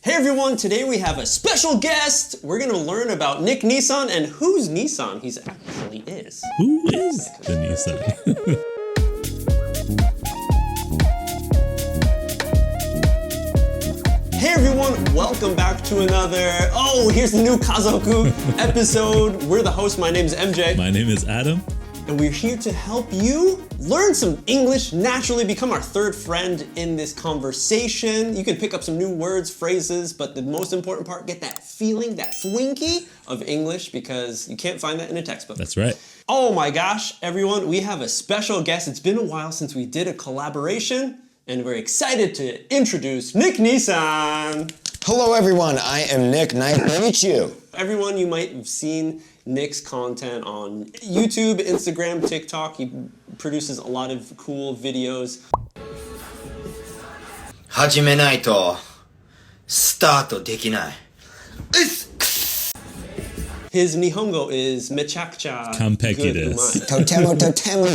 Hey everyone, today we have a special guest. We're going to learn about Nick Nissan and whose Nissan he actually is. Who is the Nissan? Hey everyone, welcome back to another, here's the new Kazoku episode. We're the host, my name is MJ. My name is Adam. And we're here to help you learn some English naturally, become our third friend in this conversation. You can pick up some new words, phrases, but the most important part, get that feeling, that swinky of English because you can't find that in a textbook. That's right. Oh my gosh, everyone, we have a special guest. It's been a while since we did a collaboration, and we're excited to introduce Nick Nissan. Hello everyone, I am Nick. Nice to meet you. Everyone, you might have seen Nick's content on YouTube, Instagram, TikTok. He produces a lot of cool videos. 始めないとスタートできない。His Nihongo is mechakucha Kanpeki good. desu. Totemo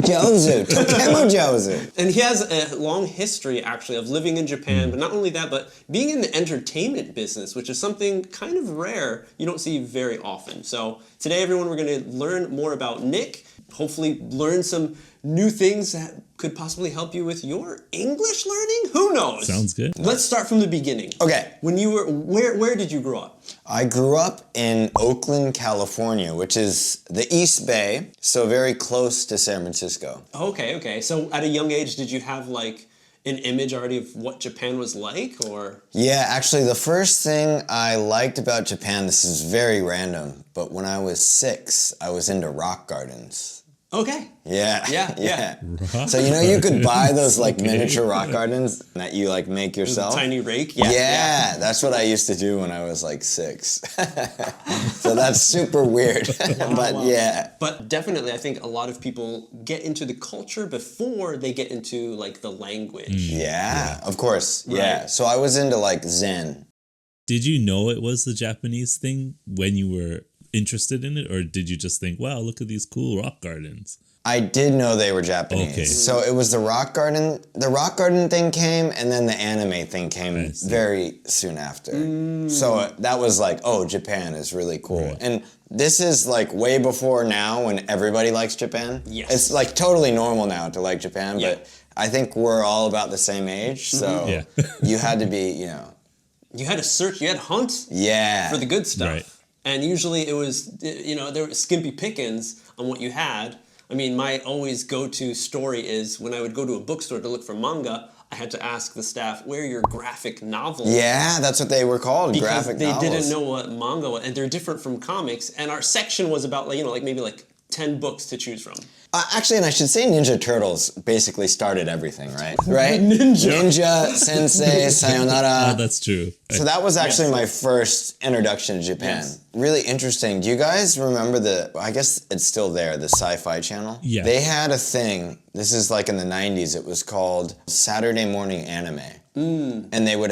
jozu. Totemo jozu. And he has a long history, actually, of living in Japan, but not only that, but being in the entertainment business, which is something kind of rare you don't see very often. So today, everyone, we're going to learn more about Nick, hopefully learn some new things that could possibly help you with your English learning? Who knows? Sounds good. Let's start from the beginning. Okay. When you were, where did you grow up? I grew up in Oakland, California, which is the East Bay, so very close to San Francisco. Okay. So at a young age, did you have like an image already of what Japan was like, or? Yeah, actually the first thing I liked about Japan, this is very random, but when I was 6, I was into rock gardens. Okay. Yeah. Rock So you could buy those like Okay. miniature rock gardens that you like make yourself. Tiny rake. Yeah, that's what I used to do when I was like 6. So that's super weird. But yeah. But definitely, I think a lot of people get into the culture before they get into like the language. Yeah, of course. Right. Yeah. So I was into like Zen. Did you know it was the Japanese thing when you were interested in it, or did you just think, wow, look at these cool rock gardens? I did know they were Japanese. Okay. So it was the rock garden. The rock garden thing came, and then the anime thing I came see. very soon after. So that was like, oh, Japan is really cool. Right. And this is like way before now when everybody likes Japan. Yes. It's like totally normal now to like Japan, Yeah. but I think we're all about the same age. So Yeah. you had to be, You had to search, you had to hunt yeah. for the good stuff. Right. And usually it was, there were skimpy pickings on what you had. I mean, my always go-to story is when I would go to a bookstore to look for manga, I had to ask the staff, where are your graphic novels? Yeah, that's what they were called, Because graphic they novels. didn't know what manga was, and they're different from comics. And our section was about, maybe 10 books to choose from. Actually, and I should say Ninja Turtles basically started everything, right? Right? Ninja, Sensei, Sayonara. That's true. So that was actually Yes. my first introduction to Japan. Yes. Really interesting. Do you guys remember I guess it's still there, the Sci-Fi Channel? Yeah. They had a thing, this is like in the 90s, it was called Saturday Morning Anime. And they would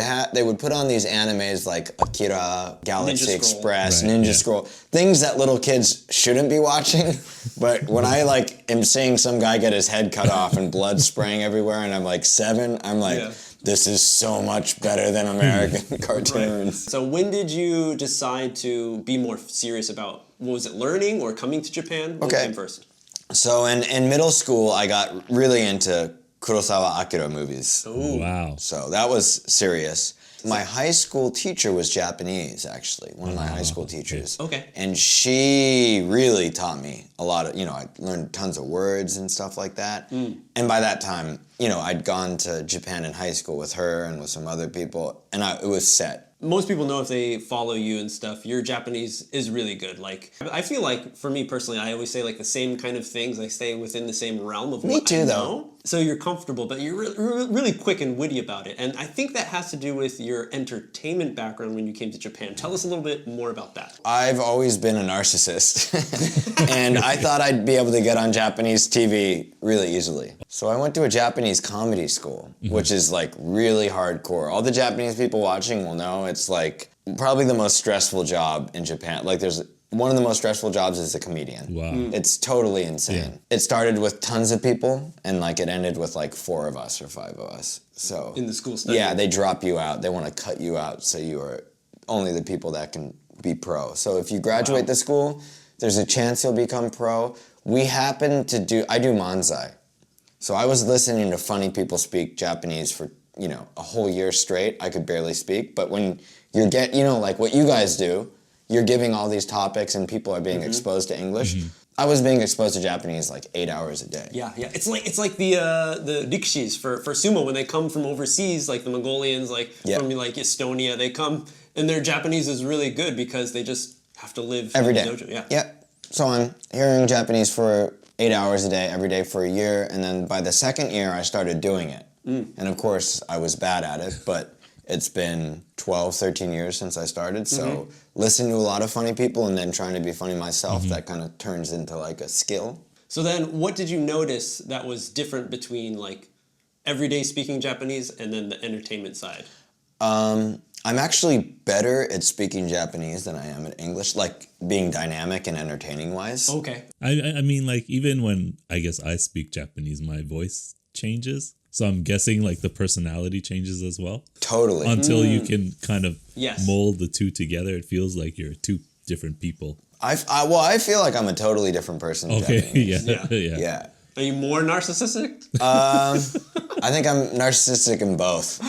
put on these animes like Akira, Galaxy Ninja Scroll. Express, Right, Ninja yeah. Scroll, things that little kids shouldn't be watching. But when I am seeing some guy get his head cut off and blood spraying everywhere and I'm like 7, I'm like, Yeah. this is so much better than American cartoons. So when did you decide to be more serious about, was it learning or coming to Japan? What Okay. came first? So in middle school, I got really into Kurosawa Akira movies. Ooh. Wow. So that was serious. My high school teacher was Japanese, actually, one of my high school teachers. Okay. And she really taught me a lot of, I learned tons of words and stuff like that. And by that time, I'd gone to Japan in high school with her and with some other people, and it was set. Most people know if they follow you and stuff, your Japanese is really good. I feel like, for me personally, I always say the same kind of things. I stay within the same realm of what too, I though. know. So you're comfortable, but you're really quick and witty about it. And I think that has to do with your entertainment background when you came to Japan. Tell us a little bit more about that. I've always been a narcissist, and I thought I'd be able to get on Japanese TV really easily. So I went to a Japanese comedy school, which is really hardcore. All the Japanese people watching will know it's probably the most stressful job in Japan. one of the most stressful jobs is a comedian. Wow. It's totally insane. Yeah. It started with tons of people, and like it ended with like 4 of us or 5 of us. So In the school study. yeah, they drop you out. They want to cut you out, so you are only the people that can be pro. So if you graduate the school, there's a chance you'll become pro. We happen to I do manzai. So I was listening to funny people speak Japanese for, you know, a whole year straight. I could barely speak. But when you like what you guys do, you're giving all these topics and people are being exposed to English. I was being exposed to Japanese like 8 hours a day. Yeah. It's like the rikshis for sumo when they come from overseas, like the Mongolians, like from like Estonia. They come and their Japanese is really good because they just have to live Every in day. the dojo. Yeah. Yeah. So I'm hearing Japanese for 8 hours a day, every day for a year. And then by the second year, I started doing it. And of course, I was bad at it, but it's been 12, 13 years since I started. So listening to a lot of funny people and then trying to be funny myself, that kind of turns into like a skill. So then what did you notice that was different between like everyday speaking Japanese and then the entertainment side? I'm actually better at speaking Japanese than I am at English, like being dynamic and entertaining wise. Okay. I mean, like, even when I guess I speak Japanese, my voice changes. So I'm guessing like the personality changes as well. Totally. Until you can kind of Yes. mold the two together, it feels like you're two different people. I feel like I'm a totally different person in Okay, Japanese. yeah. Yeah. Are you more narcissistic? I think I'm narcissistic in both.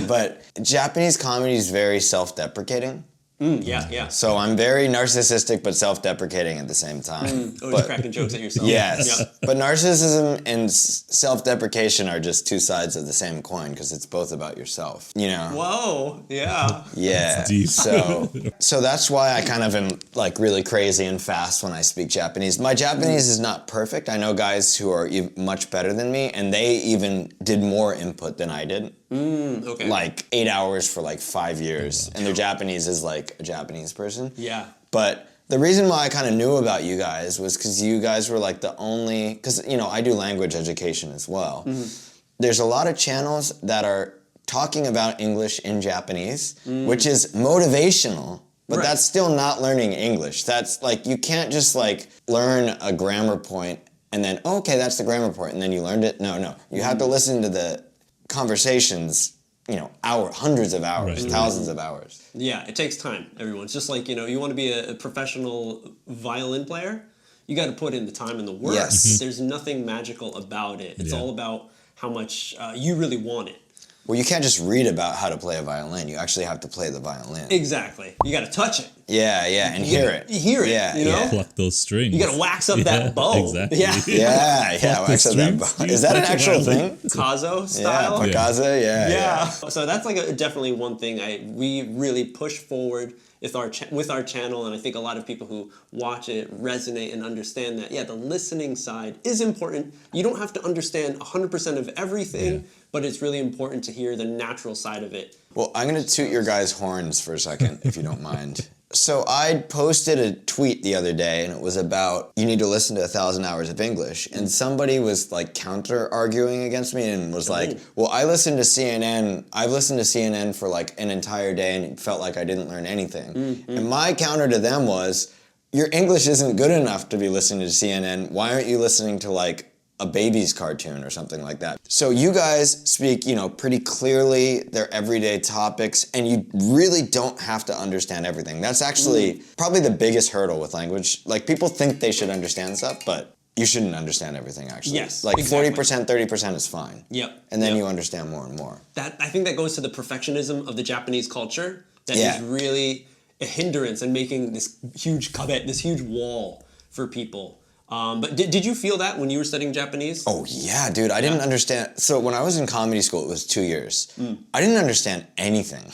But Japanese comedy is very self-deprecating. Yeah. So I'm very narcissistic but self-deprecating at the same time. Always cracking jokes at yourself. Yes. Yeah. But narcissism and self-deprecation are just two sides of the same coin because it's both about yourself, you know? Whoa. Yeah. Yeah. That's deep. So that's why I kind of am like really crazy and fast when I speak Japanese. My Japanese is not perfect. I know guys who are much better than me and they even did more input than I did. Okay. Like 8 hours for like 5 years. And their Japanese is like a Japanese person. Yeah. But the reason why I kind of knew about you guys was because you guys were like the only, because, you know, I do language education as well. There's a lot of channels that are talking about English in Japanese, which is motivational, but that's still not learning English. That's like, you can't just like learn a grammar point and then, oh, okay, that's the grammar point, and then you learned it. No. You have to listen to the conversations, you know, hundreds of hours, thousands of hours. Yeah, it takes time, everyone. It's just like, you know, you want to be a professional violin player, you got to put in the time and the work. Yes. There's nothing magical about it. It's all about how much you really want it. Well, you can't just read about how to play a violin. You actually have to play the violin. Exactly. You got to touch it. Yeah, and hear it. Hear it, Yeah, you know? yeah. Pluck those strings. You got to wax up that bow. Exactly. Yeah. Yeah, wax up that strings. bow. Is that an actual thing? Kazo Yeah, style. pakaza, yeah. So that's like definitely one thing we really push forward with our channel, and I think a lot of people who watch it resonate and understand that, the listening side is important. You don't have to understand 100% of everything, but it's really important to hear the natural side of it. Well, I'm going to toot your guys' horns for a second, if you don't mind. So I posted a tweet the other day, and it was about you need to listen to 1,000 hours of English. And somebody was like counter-arguing against me and was like, well, I've listened to CNN for like an entire day, and it felt like I didn't learn anything. And my counter to them was, your English isn't good enough to be listening to CNN. Why aren't you listening to like a baby's cartoon or something like that? So you guys speak, you know, pretty clearly their everyday topics, and you really don't have to understand everything. That's actually probably the biggest hurdle with language. Like, people think they should understand stuff, but you shouldn't understand everything, actually. Yes, like exactly. 40%, 30% is fine. Yep. And then you understand more and more. I think that goes to the perfectionism of the Japanese culture that is really a hindrance and making this huge kabe, this huge wall for people. But did you feel that when you were studying Japanese? Oh, yeah, dude. I didn't understand. So when I was in comedy school, it was 2 years. I didn't understand anything.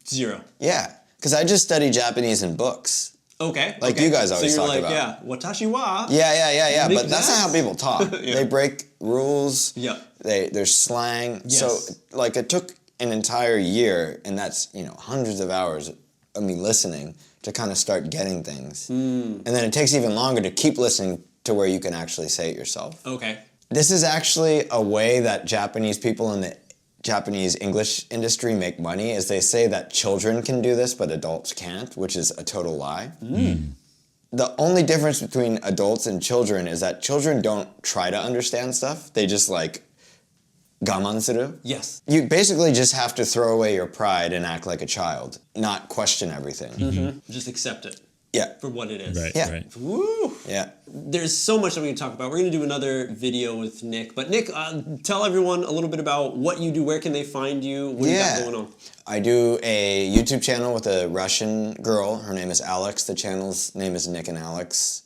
Zero. Yeah, because I just studied Japanese in books. Okay. Like you guys always talk about. Watashi wa. Yeah. Make But that's not how people talk. They break rules. Yeah. There's slang. Yes. So, like, it took an entire year, and that's, you know, hundreds of hours of me listening to kind of start getting things. And then it takes even longer to keep listening to where you can actually say it yourself. Okay. This is actually a way that Japanese people in the Japanese English industry make money, is they say that children can do this, but adults can't, which is a total lie. The only difference between adults and children is that children don't try to understand stuff. They just like gaman suru. Yes. You basically just have to throw away your pride and act like a child, not question everything. Just accept it Yeah. for what it is. Right, Yeah. right. Woo! Yeah. There's so much that we can talk about. We're going to do another video with Nick. But Nick, tell everyone a little bit about what you do. Where can they find you? What do you got going on? I do a YouTube channel with a Russian girl. Her name is Alex. The channel's name is Nick and Alex.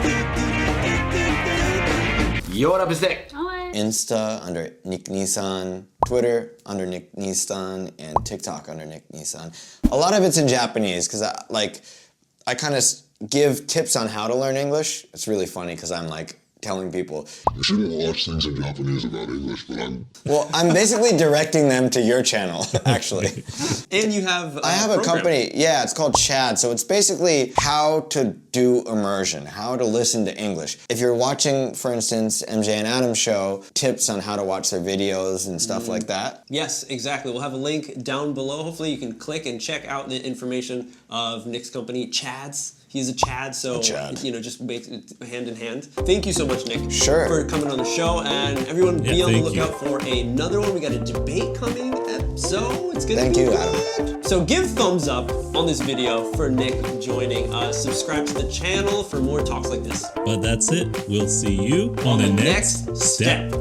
Insta under Nick Nissan, Twitter under Nick Nissan, and TikTok under Nick Nissan. A lot of it's in Japanese because I kind of give tips on how to learn English. It's really funny because I'm like telling people, I shouldn't watch things in Japanese about English, but I'm basically directing them to your channel, actually. And you have I have a company, yeah, it's called Chad. So it's basically how to do immersion, how to listen to English. If you're watching, for instance, MJ and Adam's show, tips on how to watch their videos and stuff like that. Yes, exactly. We'll have a link down below. Hopefully you can click and check out the information of Nick's company, Chad's. He's a Chad, so Chad. you know, just hand in hand. Thank you so much, Nick, Sure. for coming on the show, and everyone be on the thank you. lookout for another one. We got a debate coming up, so it's gonna Thank be you, good. Adam. So give thumbs up on this video for Nick joining us. Subscribe to the channel for more talks like this. But that's it. We'll see you on the next step.